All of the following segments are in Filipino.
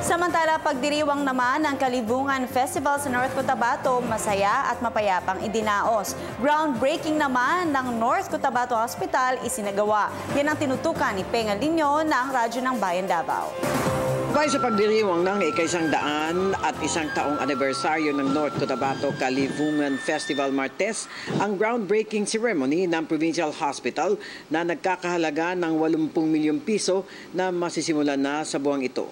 Samantala, pagdiriwang naman ng Kalibungan Festival sa North Cotabato, masaya at mapayapang idinaos. Groundbreaking naman ng North Cotabato Hospital isinagawa. Yan ang tinutukan ni Penga Linyo ng Radyo ng Bayan Davao. Bay sa pagdiriwang ng ika-100 at isang taong anibersaryo ng North Cotabato Kalibungan Festival Martes, ang groundbreaking ceremony ng Provincial Hospital na nagkakahalaga ng 80 milyong piso na masisimulan na sa buwang ito.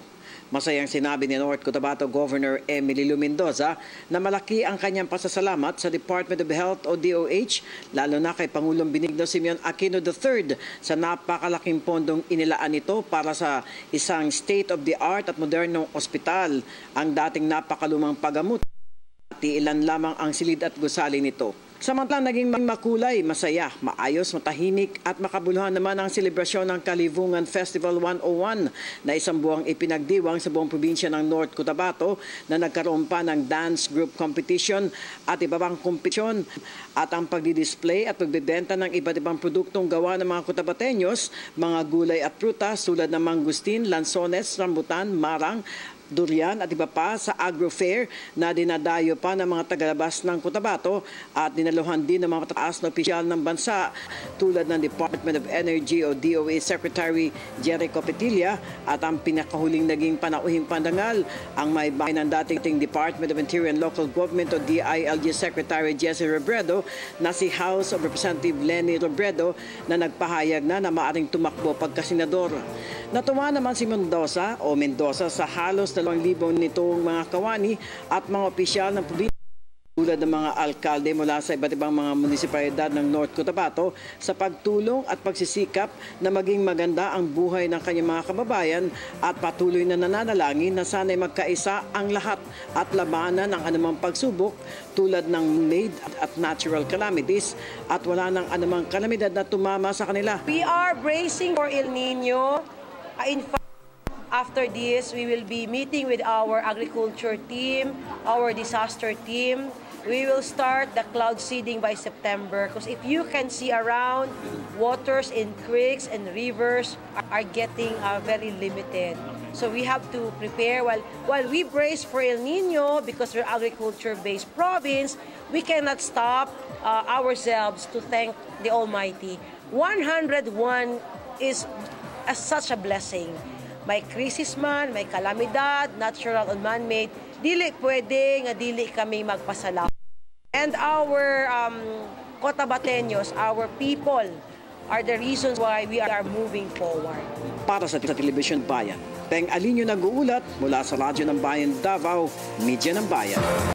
Masayang sinabi ni North Cotabato Governor Emily Lu Mendoza na malaki ang kanyang pasasalamat sa Department of Health o DOH, lalo na kay Pangulong Benigno Simeon Aquino III sa napakalaking pondong inilaan nito para sa isang state-of-the-art at modernong ospital. Ang dating napakalumang paggamot, ilan lamang ang silid at gusali nito. Samantalang naging makulay, masaya, maayos, matahimik at makabuluhan naman ang selebrasyon ng Kalibungan Festival 101 na isang buwang ipinagdiwang sa buong probinsya ng North Cotabato na nagkaroon pa ng dance group competition at iba pang kompetisyon at ang pagdidisplay at pagbebenta ng iba't ibang produktong gawa ng mga Cotabateños, mga gulay at prutas tulad ng mangustin, lansones, rambutan, marang, durian at iba pa sa agro fair na dinadayo pa ng mga tagalabas ng Cotabato at dinaluhan din ng mga mataas na opisyal ng bansa tulad ng Department of Energy o DOE Secretary Jericho Petilla at ang pinakahuling naging panauhing pandangal ang may bahay ng dating Department of Interior and Local Government o DILG Secretary Jesse Robredo na si House of Representative Lenny Robredo na nagpahayag na maaring tumakbo pagkasenador. Natuwa naman si Mendoza sa halos 2,000 nitong mga kawani at mga opisyal ng probinsya tulad ng mga alkalde mula sa iba't ibang mga munisipalidad ng North Cotabato sa pagtulong at pagsisikap na maging maganda ang buhay ng kanyang mga kababayan at patuloy na nananalangin na sana'y magkaisa ang lahat at labanan ng anumang pagsubok tulad ng made at natural calamities at wala ng anumang kalamidad na tumama sa kanila. We are bracing for El Nino. In fact, after this, we will be meeting with our agriculture team, our disaster team. We will start the cloud seeding by September because if you can see around, waters in creeks and rivers are getting very limited. So we have to prepare while we brace for El Nino because we're agriculture-based province, we cannot stop ourselves to thank the Almighty. 101 is such a blessing. May krisis man, may kalamidad, natural or man-made, dili pwedeng dili kami magpasalamat. And our Cotabateños, our people, are the reasons why we are moving forward. Para sa Telebisyon Bayan, Peng Alinyo nag-uulat mula sa Radyo ng Bayan Davao, Media ng Bayan.